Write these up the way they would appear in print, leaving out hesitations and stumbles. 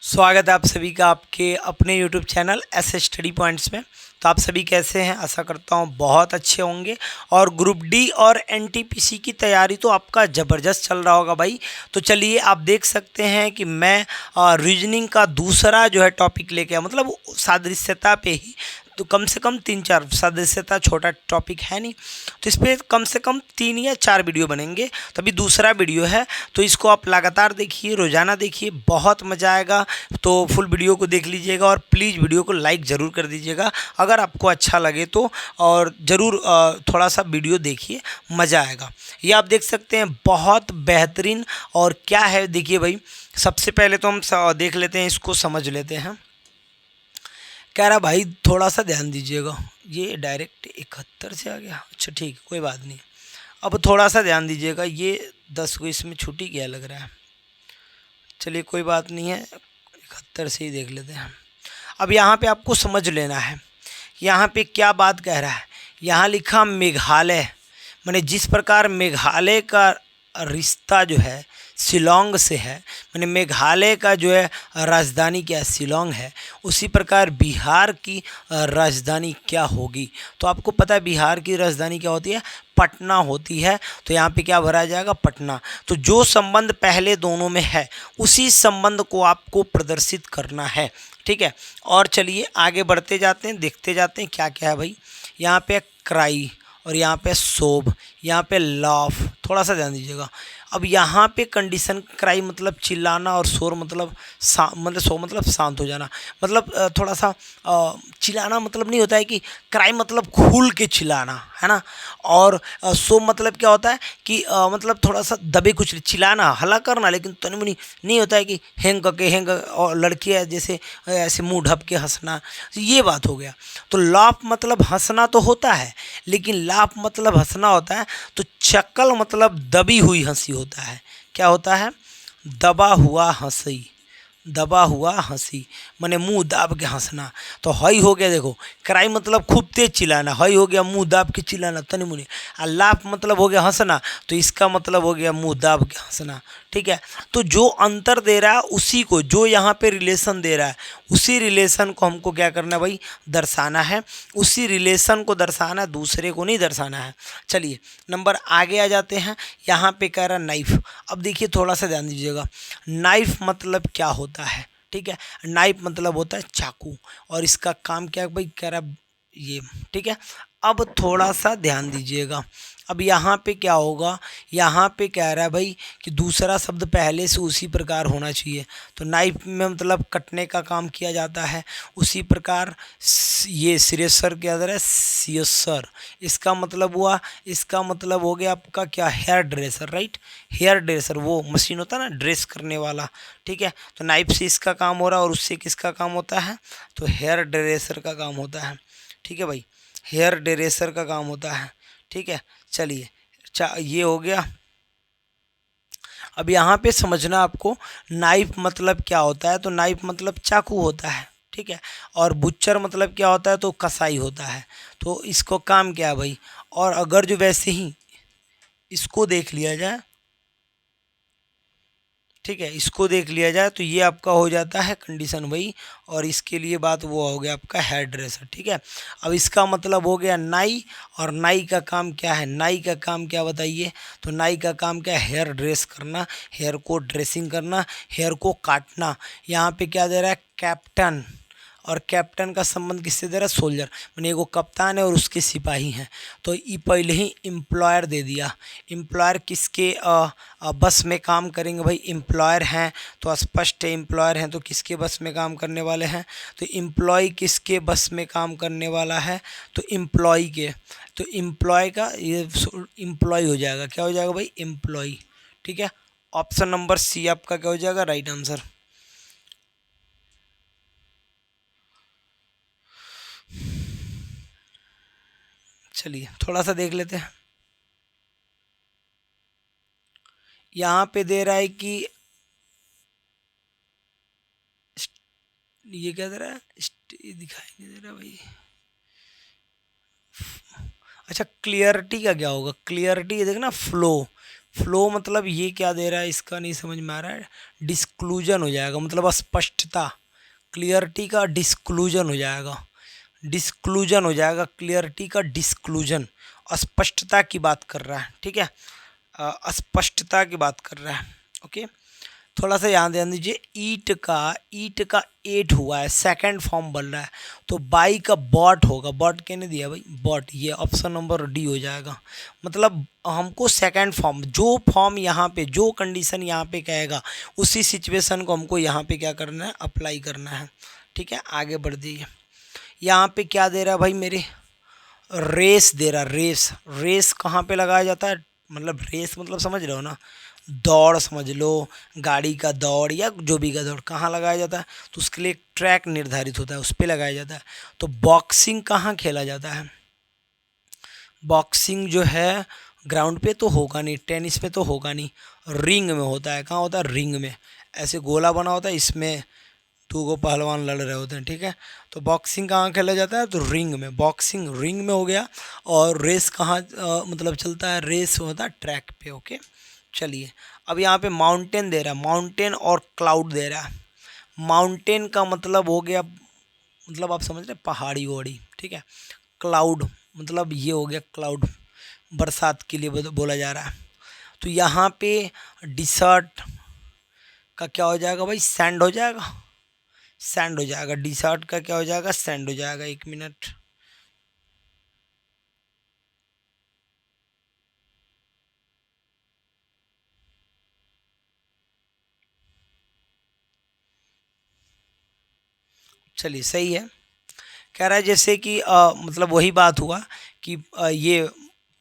स्वागत है आप सभी का आपके अपने YouTube चैनल ऐसे स्टडी पॉइंट्स में। तो आप सभी कैसे हैं? आशा करता हूं बहुत अच्छे होंगे। और ग्रुप डी और एनटीपीसी की तैयारी तो आपका ज़बरदस्त चल रहा होगा भाई। तो चलिए आप देख सकते हैं कि मैं रीजनिंग का दूसरा जो है टॉपिक लेके आया, मतलब सादृश्यता पे ही। तो कम से कम 3-4, सादृश्यता छोटा टॉपिक है नहीं, तो इस पर कम से कम 3 या 4 वीडियो बनेंगे। तभी दूसरा वीडियो है, तो इसको आप लगातार देखिए, रोज़ाना देखिए, बहुत मज़ा आएगा। तो फुल वीडियो को देख लीजिएगा और प्लीज़ वीडियो को लाइक ज़रूर कर दीजिएगा अगर आपको अच्छा लगे तो। और ज़रूर थोड़ा सा वीडियो देखिए, मज़ा आएगा। ये आप देख सकते हैं बहुत बेहतरीन। और क्या है देखिए भाई, सबसे पहले तो हम देख लेते हैं, इसको समझ लेते हैं। कह रहा भाई थोड़ा सा ध्यान दीजिएगा, ये डायरेक्ट 71 से आ गया। अच्छा ठीक, कोई बात नहीं। अब थोड़ा सा ध्यान दीजिएगा, ये 10 को इसमें छुट्टी क्या लग रहा है। चलिए कोई बात नहीं है, 71 से ही देख लेते हैं। अब यहाँ पे आपको समझ लेना है, यहाँ पे क्या बात कह रहा है। यहाँ लिखा मेघालय, माने जिस प्रकार मेघालय का रिश्ता जो है शिलोंग से है, माने मेघालय का जो है राजधानी क्या शिलोंग है, उसी प्रकार बिहार की राजधानी क्या होगी। तो आपको पता है बिहार की राजधानी क्या होती है, पटना होती है। तो यहाँ पे क्या भरा जाएगा, पटना। तो जो संबंध पहले दोनों में है उसी संबंध को आपको प्रदर्शित करना है, ठीक है। और चलिए आगे बढ़ते जाते हैं, देखते जाते हैं क्या क्या है भाई। यहाँ पे क्राई और यहाँ पे सोब, यहाँ पे लाफ, थोड़ा सा ध्यान दीजिएगा। अब यहाँ पे कंडीशन, क्राई मतलब चिल्लाना और शोर मतलब सो मतलब शांत हो जाना। मतलब थोड़ा सा चिल्लाना मतलब नहीं होता है कि क्राई मतलब खुल के चिल्लाना, है ना। और सो मतलब क्या होता है कि मतलब थोड़ा सा दबे कुछ चिल्लाना, हल्ला करना, लेकिन तनी मुनी नहीं होता है कि हैंग करके हैंग, और लड़कियाँ जैसे ऐसे मुंह ढप के हंसना, तो ये बात हो गया। तो लाफ मतलब हंसना तो होता है, लेकिन लाफ मतलब हंसना होता है। तो चक्कल मतलब दबी हुई हंसी होता है। क्या होता है, दबा हुआ हंसी, दबा हुआ हंसी, माने मुंह दाब के हंसना। तो हई हो गया, देखो क्राई मतलब खूब तेज चिल्लाना, हई हो गया मुंह दाब के चिल्लाना तनी मुनी। और लाफ मतलब हो गया हंसना, तो इसका मतलब हो गया मुंह दाब के हंसना, ठीक है। तो जो अंतर दे रहा है उसी को, जो यहाँ पे रिलेशन दे रहा है उसी रिलेशन को हमको क्या करना है भाई, दर्शाना है। उसी रिलेशन को दर्शाना है, दूसरे को नहीं दर्शाना है। चलिए नंबर आगे आ जाते हैं। यहाँ पे कह रहा नाइफ। अब देखिए थोड़ा सा ध्यान दीजिएगा, नाइफ मतलब क्या होता है, ठीक है। नाइफ मतलब होता है चाकू, और इसका काम क्या है भाई, कह रहा ये, ठीक है। अब थोड़ा सा ध्यान दीजिएगा, अब यहाँ पे क्या होगा, यहाँ पे कह रहा है भाई कि दूसरा शब्द पहले से उसी प्रकार होना चाहिए। तो नाइफ में मतलब कटने का काम किया जाता है, उसी प्रकार ये सिरेसर के अंदर है सियसर, इसका मतलब हुआ, इसका मतलब हो गया आपका क्या, hair dresser, right. Hair dresser वो मशीन होता है ना ड्रेस करने वाला, ठीक है। तो नाइफ से इसका काम हो रहा है, और उससे किसका काम होता है, तो हेयर ड्रेसर का काम होता है, ठीक है भाई। हेयर ड्रेसर का काम होता है, ठीक है। चलिए ये हो गया। अब यहाँ पे समझना आपको, नाइफ मतलब क्या होता है, तो नाइफ मतलब चाकू होता है, ठीक है। और बुच्चर मतलब क्या होता है, तो कसाई होता है। तो इसको काम क्या है भाई। और अगर जो वैसे ही इसको देख लिया जाए, ठीक है, इसको देख लिया जाए, तो ये आपका हो जाता है कंडीशन वही। और इसके लिए बात वो हो गया आपका हेयर ड्रेसर, ठीक है। अब इसका मतलब हो गया नाई, और नाई का काम क्या है, नाई का काम क्या बताइए, तो नाई का काम क्या है, हेयर ड्रेस करना, हेयर को ड्रेसिंग करना, हेयर को काटना। यहाँ पे क्या दे रहा है, कैप्टन। और कैप्टन का संबंध किससे दे रहा है, सोल्जर, मैंने एगो कप्तान है और उसके सिपाही हैं। तो ये पहले ही एम्प्लॉयर दे दिया। एम्प्लॉयर किसके बस में काम करेंगे भाई, एम्प्लॉयर हैं तो स्पष्ट है, एम्प्लॉयर हैं तो किसके बस में काम करने वाले हैं, तो एम्प्लॉय किसके बस में काम करने वाला है, तो एम्प्लॉय के। तो एम्प्लॉय का ये एम्प्लॉय हो जाएगा, क्या हो जाएगा भाई, एम्प्लॉय, ठीक है। ऑप्शन नंबर सी आपका क्या हो जाएगा, राइट आंसर। चलिए थोड़ा सा देख लेते हैं। यहाँ पे दे रहा है कि ये क्या दे रहा है, ये दिखाई नहीं दे रहा भाई। अच्छा क्लियरिटी का क्या होगा, क्लियरिटी देखना, फ्लो, फ्लो मतलब ये क्या दे रहा है इसका नहीं समझ में आ रहा है। डिस्क्लूजन हो जाएगा, मतलब अस्पष्टता, क्लियरिटी का डिस्क्लूजन हो जाएगा, डिस्क्लूजन हो जाएगा, क्लियरिटी का डिस्क्लूजन। अस्पष्टता की बात कर रहा है, ठीक है, अस्पष्टता की बात कर रहा है। ओके, थोड़ा सा यहाँ ध्यान दीजिए, ईट का एट हुआ है, सेकंड फॉर्म बन रहा है, तो बाई का बॉट होगा, बॉट कहने दिया भाई, बॉट, ये ऑप्शन नंबर डी हो जाएगा। मतलब हमको सेकंड फॉर्म, जो फॉर्म यहाँ पे, जो कंडीशन यहाँ पे कहेगा, उसी सिचुएशन को हमको यहाँ पे क्या करना है, अप्लाई करना है। ठीक है, आगे बढ़ जाइए। यहाँ पे क्या दे रहा है भाई मेरे, रेस दे रहा, रेस। रेस कहाँ पे लगाया जाता है, मतलब रेस मतलब समझ रहे हो ना, दौड़ समझ लो, गाड़ी का दौड़ या जो भी का दौड़, कहाँ लगाया जाता है, तो उसके लिए एक ट्रैक निर्धारित होता है, उस पर लगाया जाता है। तो बॉक्सिंग कहाँ खेला जाता है, बॉक्सिंग जो है ग्राउंड पे तो होगा नहीं, टेनिस पे तो होगा नहीं, रिंग में होता है। कहाँ होता है, रिंग में, ऐसे गोला बना होता है, इसमें दो गो पहलवान लड़ रहे होते हैं। ठीक है, तो बॉक्सिंग कहाँ खेला जाता है, तो रिंग में, बॉक्सिंग रिंग में हो गया। और रेस कहाँ मतलब चलता है, रेस होता है ट्रैक पे। ओके, चलिए अब यहाँ पे माउंटेन दे रहा है, माउंटेन और क्लाउड दे रहा है। माउंटेन का मतलब हो गया, मतलब आप समझ रहे पहाड़ी वहाड़ी, ठीक है। क्लाउड मतलब ये हो गया क्लाउड, बरसात के लिए बोला जा रहा है। तो यहाँ पे डिसर्ट का क्या हो जाएगा भाई, सैंड हो जाएगा, सैंड हो जाएगा। डिसर्ट का क्या हो जाएगा, सैंड हो जाएगा। एक मिनट, चलिए सही है। कह रहा है जैसे कि मतलब वही बात हुआ कि ये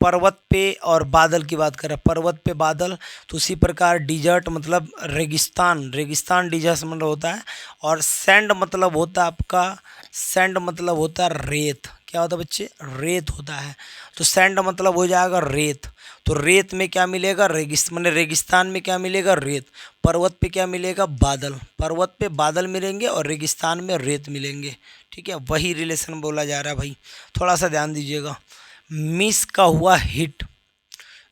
पर्वत पे और बादल की बात कर रहा है, पर्वत पे बादल, तो उसी प्रकार डिजर्ट मतलब रेगिस्तान, रेगिस्तान डिजर्ट मतलब होता है। और सैंड मतलब होता है आपका, सैंड मतलब होता है रेत। क्या होता है बच्चे, रेत होता है। तो सैंड मतलब हो जाएगा रेत। तो रेत में क्या मिलेगा, मैंने रेगिस्तान में क्या मिलेगा, रेत। पर्वत पे क्या मिलेगा, बादल, पर्वत पे बादल मिलेंगे और रेगिस्तान में रेत मिलेंगे। ठीक है, वही रिलेशन बोला जा रहा है भाई, थोड़ा सा ध्यान दीजिएगा। मिस का हुआ हिट,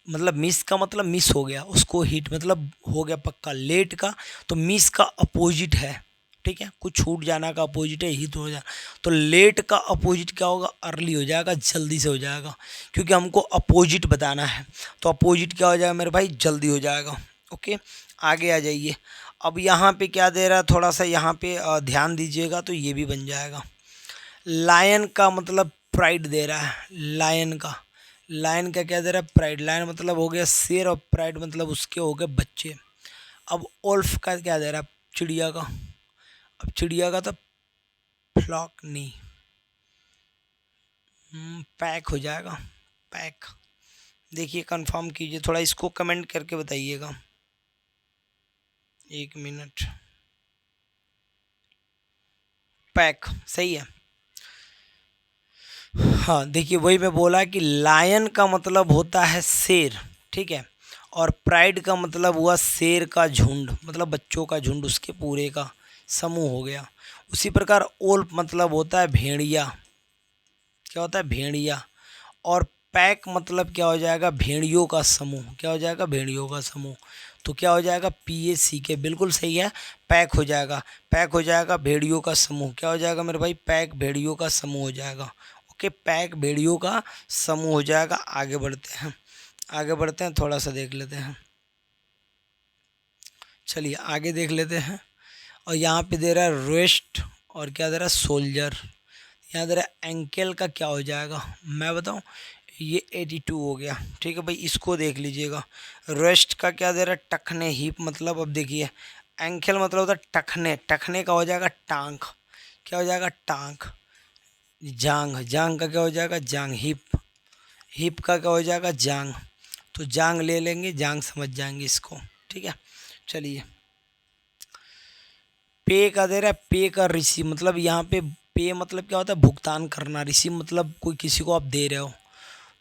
मतलब मिस का मतलब मिस हो गया, उसको हिट मतलब हो गया पक्का। लेट का तो मिस का अपोजिट है, ठीक है, कुछ छूट जाना का अपोजिट है हिट हो जाना। तो लेट का अपोजिट क्या होगा, अर्ली हो जाएगा, जल्दी से हो जाएगा, क्योंकि हमको अपोजिट बताना है। तो अपोजिट क्या हो जाएगा मेरे भाई, जल्दी हो जाएगा। ओके, आगे आ जाइए। अब यहाँ पे क्या दे रहा है, थोड़ा सा यहाँ पे ध्यान दीजिएगा तो ये भी बन जाएगा। लायन का मतलब प्राइड दे रहा है, लायन का, लायन का क्या दे रहा है, प्राइड। लायन मतलब हो गया शेर और प्राइड मतलब उसके हो गए बच्चे। अब ओल्फ का क्या दे रहा है, चिड़िया का। अब चिड़िया का तो फ्लॉक नहीं, पैक हो जाएगा, पैक। देखिए कंफर्म कीजिए, थोड़ा इसको कमेंट करके बताइएगा। एक मिनट, पैक सही है। हाँ देखिए, वही मैं बोला कि लायन का मतलब होता है शेर, ठीक है, और प्राइड का मतलब हुआ शेर का झुंड, मतलब बच्चों का झुंड, उसके पूरे का समूह हो गया। उसी प्रकार ओल्फ मतलब होता है भेड़िया, क्या होता है, भेड़िया। और पैक मतलब क्या हो जाएगा, भेड़ियों का समूह, क्या हो जाएगा, भेड़ियों का समूह। तो क्या हो जाएगा, PACK, बिल्कुल सही है, पैक हो जाएगा, पैक हो जाएगा, भेड़ियों का समूह। क्या हो जाएगा मेरे भाई, पैक भेड़ियों का समूह हो जाएगा। ओके, पैक भेड़ियों का समूह हो जाएगा। आगे बढ़ते हैं, आगे बढ़ते हैं, थोड़ा सा देख लेते हैं। चलिए आगे देख लेते हैं। और यहाँ पे दे रहा है रेस्ट, और क्या दे रहा है, सोल्जर। यहाँ दे रहा है एंकल का क्या हो जाएगा, मैं बताऊँ, ये 82 हो गया। ठीक है भाई, इसको देख लीजिएगा। रेस्ट का क्या दे रहा है, टखने, हिप मतलब, अब देखिए एंकल मतलब होता है टखने, टखने का हो जाएगा टांग, क्या हो जाएगा, टांग। जांग, जांग का क्या हो जाएगा, जांग। हिप, हिप का क्या हो जाएगा, जांग। तो जांग ले लेंगे, जांग समझ जाएंगे इसको। ठीक है, चलिए। पे का दे रहा है, पे का रिसीव मतलब, यहाँ पे पे मतलब क्या होता है, भुगतान करना। रिसीव मतलब कोई किसी को आप दे रहे हो,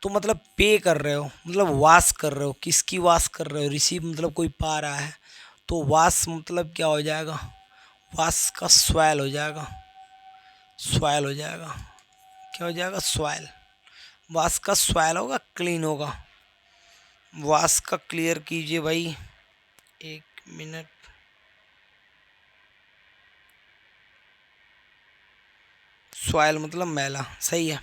तो मतलब पे कर रहे हो, मतलब वास कर रहे हो, किसकी वास कर रहे हो। रिसीव मतलब कोई पा रहा है, तो वास मतलब क्या हो जाएगा, वास का स्वैल हो जाएगा, स्वैल हो जाएगा, क्या हो जाएगा, स्वैल। वास का स्वैल होगा, क्लीन होगा, वास का क्लियर कीजिए भाई, 1 मिनट। सॉइल मतलब मैला, सही है।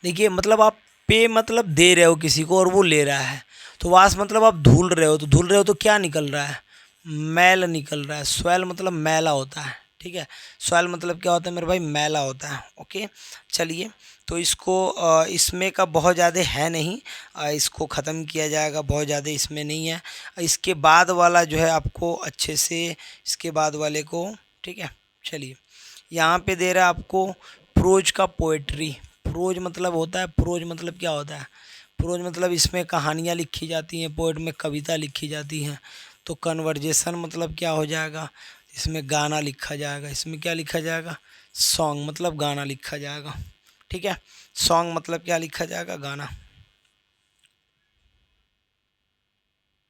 देखिए मतलब आप पे मतलब दे रहे हो किसी को और वो ले रहा है, तो वास मतलब आप धुल रहे हो, तो धुल रहे हो तो क्या निकल रहा है, मैल निकल रहा है। सॉइल मतलब मैला होता है, ठीक है। सॉइल मतलब क्या होता है मेरे भाई, मैला होता है। ओके चलिए, तो इसको इसमें का बहुत ज़्यादा है नहीं, इसको ख़त्म किया जाएगा, बहुत ज़्यादा इसमें नहीं है। इसके बाद वाला जो है आपको अच्छे से, इसके बाद वाले को, ठीक है। चलिए यहाँ पे दे रहा है आपको प्रोज का पोएट्री। प्रोज मतलब होता है, प्रोज मतलब क्या होता है, प्रोज मतलब इसमें कहानियाँ लिखी जाती हैं, पोएट में कविता लिखी जाती हैं। तो कन्वर्जेशन मतलब क्या हो जाएगा, इसमें गाना लिखा जाएगा। इसमें क्या लिखा जाएगा, सॉन्ग मतलब गाना लिखा जाएगा, ठीक है। सॉन्ग मतलब क्या लिखा जाएगा, गाना।